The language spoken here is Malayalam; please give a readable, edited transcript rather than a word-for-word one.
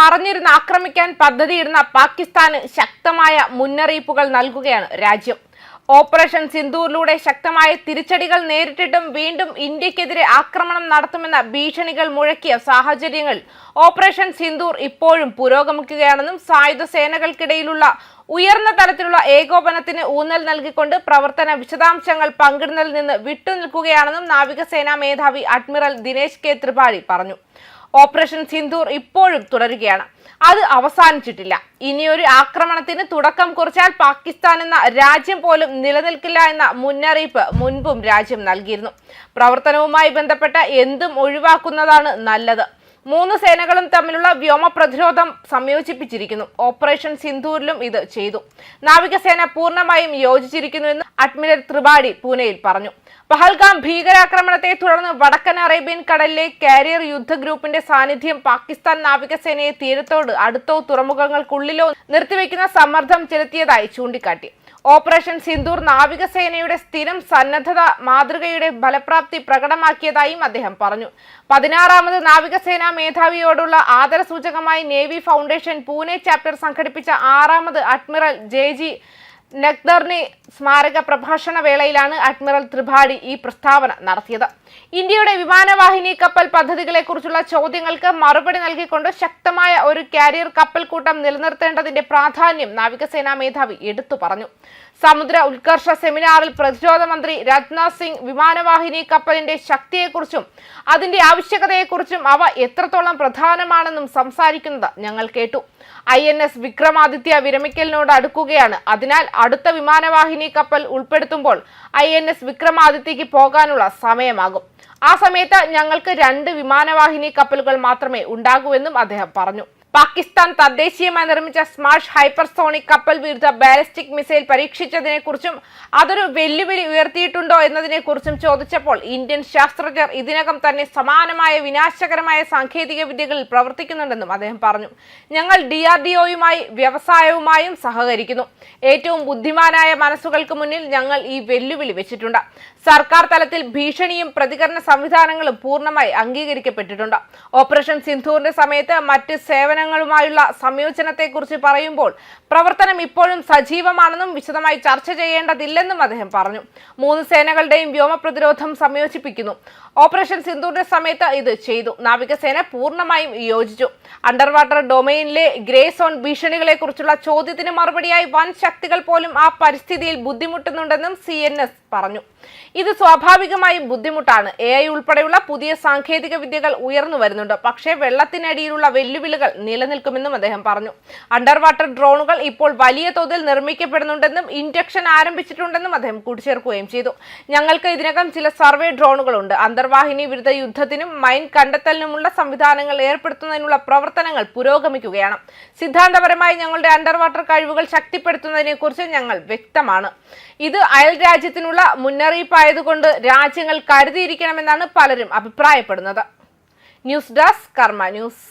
മറഞ്ഞിരുന്ന് ആക്രമിക്കാൻ പദ്ധതിയിടുന്ന പാകിസ്ഥാന് ശക്തമായ മുന്നറിയിപ്പുകൾ നൽകുകയാണ് രാജ്യം. ഓപ്പറേഷൻ സിന്ദൂറിലൂടെ ശക്തമായ തിരിച്ചടികൾ നേരിട്ടിട്ടും വീണ്ടും ഇന്ത്യക്കെതിരെ ആക്രമണം നടത്തുമെന്ന ഭീഷണികൾ മുഴക്കിയ സാഹചര്യങ്ങളിൽ ഓപ്പറേഷൻ സിന്ദൂർ ഇപ്പോഴും പുരോഗമിക്കുകയാണെന്നും സായുധ സേനകൾക്കിടയിലുള്ള ഉയർന്ന തലത്തിലുള്ള ഏകോപനത്തിന് ഊന്നൽ നൽകിക്കൊണ്ട് പ്രവർത്തന വിശദാംശങ്ങൾ പങ്കിടുന്നതിൽ നിന്ന് വിട്ടുനിൽക്കുകയാണെന്നും നാവികസേനാ മേധാവി അഡ്മിറൽ ദിനേശ് കെ ത്രിപാഠി പറഞ്ഞു. ഓപ്പറേഷൻ സിന്ദൂർ ഇപ്പോഴും തുടരുകയാണ്, അത് അവസാനിച്ചിട്ടില്ല. ഇനിയൊരു ആക്രമണത്തിന് തുടക്കം കുറിച്ചാൽ പാകിസ്ഥാൻ എന്ന രാജ്യം പോലും നിലനിൽക്കില്ല എന്ന മുന്നറിയിപ്പ് മുൻപും രാജ്യം നൽകിയിരുന്നു. പ്രവർത്തനവുമായി ബന്ധപ്പെട്ട എന്തും ഒഴിവാക്കുന്നതാണ് നല്ലത്. മൂന്ന് സേനകളും തമ്മിലുള്ള വ്യോമ പ്രതിരോധം സംയോജിപ്പിച്ചിരിക്കുന്നു. ഓപ്പറേഷൻ സിന്ദൂരിലും ഇത് ചെയ്തു. നാവികസേന പൂർണ്ണമായും യോജിച്ചിരിക്കുന്നുവെന്ന് അഡ്മിറൽ ത്രിപാഠി പൂനെയിൽ പറഞ്ഞു. പഹൽഗാം ഭീകരാക്രമണത്തെ തുടർന്ന് വടക്കൻ അറേബ്യൻ കടലിലെ കാരിയർ യുദ്ധ ഗ്രൂപ്പിന്റെ സാന്നിധ്യം പാകിസ്ഥാൻ നാവികസേനയെ തീരത്തോട് അടുത്തോ തുറമുഖങ്ങൾക്കുള്ളിലോ നിർത്തിവെക്കുന്ന സമ്മർദ്ദം ചെലുത്തിയതായി ചൂണ്ടിക്കാട്ടി. ഓപ്പറേഷൻ സിന്ദൂർ നാവികസേനയുടെ സ്ഥിരം സന്നദ്ധത മാതൃകയുടെ ഫലപ്രാപ്തി പ്രകടമാക്കിയതായും അദ്ദേഹം പറഞ്ഞു. 16ാമത് നാവികസേനാ മേധാവിയോടുള്ള ആദരസൂചകമായി നേവി ഫൗണ്ടേഷൻ പൂനെ ചാപ്റ്റർ സംഘടിപ്പിച്ച 6ാമത് അഡ്മിറൽ ജെ.ജി. നഖ്ദർനി സ്മാരക പ്രഭാഷണ വേളയിലാണ് അഡ്മിറൽ ത്രിപാഠി ഈ പ്രസ്താവന നടത്തിയത്. ഇന്ത്യയുടെ വിമാനവാഹിനി കപ്പൽ പദ്ധതികളെക്കുറിച്ചുള്ള ചോദ്യങ്ങൾക്ക് മറുപടി നൽകിക്കൊണ്ട് ശക്തമായ ഒരു കാരിയർ കപ്പൽക്കൂട്ടം നിലനിർത്തേണ്ടതിന്റെ പ്രാധാന്യം നാവികസേനാ മേധാവി എടുത്തു പറഞ്ഞു. സമുദ്ര ഉത്കർഷ സെമിനാറിൽ പ്രതിരോധ മന്ത്രി രാജ്നാഥ് സിംഗ് വിമാനവാഹിനി കപ്പലിന്റെ ശക്തിയെക്കുറിച്ചും അതിന്റെ ആവശ്യകതയെക്കുറിച്ചും അവ എത്രത്തോളം പ്രധാനമാണെന്നും സംസാരിക്കുന്നത് ഞങ്ങൾ കേട്ടു. INS വിക്രമാദിത്യ വിരമിക്കലിനോട് അടുക്കുകയാണ്. അതിനാൽ അടുത്ത വിമാനവാഹിനി കപ്പൽ ഉൾപ്പെടുത്തുമ്പോൾ INS വിക്രമാദിത്യക്ക് പോകാനുള്ള സമയമാകും. ആ സമയത്ത് ഞങ്ങൾക്ക് 2 വിമാനവാഹിനി കപ്പലുകൾ മാത്രമേ ഉണ്ടാകൂവെന്നും അദ്ദേഹം പറഞ്ഞു. പാകിസ്ഥാൻ തദ്ദേശീയമായി നിർമ്മിച്ച സ്മാഷ് ഹൈപ്പർസോണിക് കപ്പൽ വിരുദ്ധ ബാലിസ്റ്റിക് മിസൈൽ പരീക്ഷിച്ചതിനെക്കുറിച്ചും അതൊരു വെല്ലുവിളി ഉയർത്തിയിട്ടുണ്ടോ എന്നതിനെക്കുറിച്ചും ചോദിച്ചപ്പോൾ ഇന്ത്യൻ ശാസ്ത്രജ്ഞർ ഇതിനകം തന്നെ സമാനമായ വിനാശകരമായ സാങ്കേതിക വിദ്യകളിൽ പ്രവർത്തിക്കുന്നുണ്ടെന്നും അദ്ദേഹം പറഞ്ഞു. ഞങ്ങൾ DRDOയുമായി വ്യവസായവുമായും സഹകരിക്കുന്നു. ഏറ്റവും ബുദ്ധിമാനായ മനസ്സുകൾക്ക് മുന്നിൽ ഞങ്ങൾ ഈ വെല്ലുവിളി വെച്ചിട്ടുണ്ട്. സർക്കാർ തലത്തിൽ ഭീഷണിയും പ്രതികരണ സംവിധാനങ്ങളും പൂർണ്ണമായി അംഗീകരിക്കപ്പെട്ടിട്ടുണ്ട്. ഓപ്പറേഷൻ സിന്ദൂറിന്റെ സമയത്ത് മറ്റ് സേവനങ്ങളുമായുള്ള സംയോജനത്തെക്കുറിച്ച് പറയുമ്പോൾ പ്രവർത്തനം ഇപ്പോഴും സജീവമാണെന്നും വിശദമായി ചർച്ച ചെയ്യേണ്ടതില്ലെന്നും അദ്ദേഹം പറഞ്ഞു. 3 സേനകളുടെയും വ്യോമ പ്രതിരോധം സംയോജിപ്പിക്കുന്നു. ഓപ്പറേഷൻ സിന്ദൂറിന്റെ സമയത്ത് ഇത് ചെയ്തു. നാവികസേന പൂർണ്ണമായും യോജിച്ചു. അണ്ടർ വാട്ടർ ഡൊമൈനിലെ ഗ്രേ സോൺ ഭീഷണികളെ കുറിച്ചുള്ള ചോദ്യത്തിന് മറുപടിയായി വൻ ശക്തികൾ പോലും ആ പരിസ്ഥിതിയിൽ ബുദ്ധിമുട്ടുന്നുണ്ടെന്നും CNS പറഞ്ഞു. ഇത് സ്വാഭാവികമായും ബുദ്ധിമുട്ടാണ്. AI ഉൾപ്പെടെയുള്ള പുതിയ സാങ്കേതിക വിദ്യകൾ ഉയർന്നു വരുന്നുണ്ട്. പക്ഷേ വെള്ളത്തിനടിയിലുള്ള വെല്ലുവിളികൾ നിലനിൽക്കുമെന്നും അദ്ദേഹം പറഞ്ഞു. അണ്ടർ വാട്ടർ ഡ്രോണുകൾ ഇപ്പോൾ വലിയ തോതിൽ നിർമ്മിക്കപ്പെടുന്നുണ്ടെന്നും ഇൻഡക്ഷൻ ആരംഭിച്ചിട്ടുണ്ടെന്നും അദ്ദേഹം കൂട്ടിച്ചേർക്കുകയും ചെയ്തു. ഞങ്ങൾക്ക് ഇതിനകം ചില സർവേ ഡ്രോണുകളുണ്ട്. അന്തർവാഹിനി വിരുദ്ധ യുദ്ധത്തിനും മൈൻ കണ്ടെത്തലിനുമുള്ള സംവിധാനങ്ങൾ ഏർപ്പെടുത്തുന്നതിനുള്ള പ്രവർത്തനങ്ങൾ പുരോഗമിക്കുകയാണ്. സിദ്ധാന്തപരമായി ഞങ്ങളുടെ അണ്ടർ വാട്ടർ കഴിവുകൾ ശക്തിപ്പെടുത്തുന്നതിനെ കുറിച്ച് ഞങ്ങൾ വ്യക്തമാണ്. ഇത് അയൽ രാജ്യത്തിനുള്ള മുന്നറിയിപ്പായതുകൊണ്ട് രാജ്യങ്ങൾ കരുതിയിരിക്കണമെന്നാണ് പലരും അഭിപ്രായപ്പെടുന്നത്. ന്യൂസ് ഡെസ്ക് കർമ്മ ന്യൂസ്.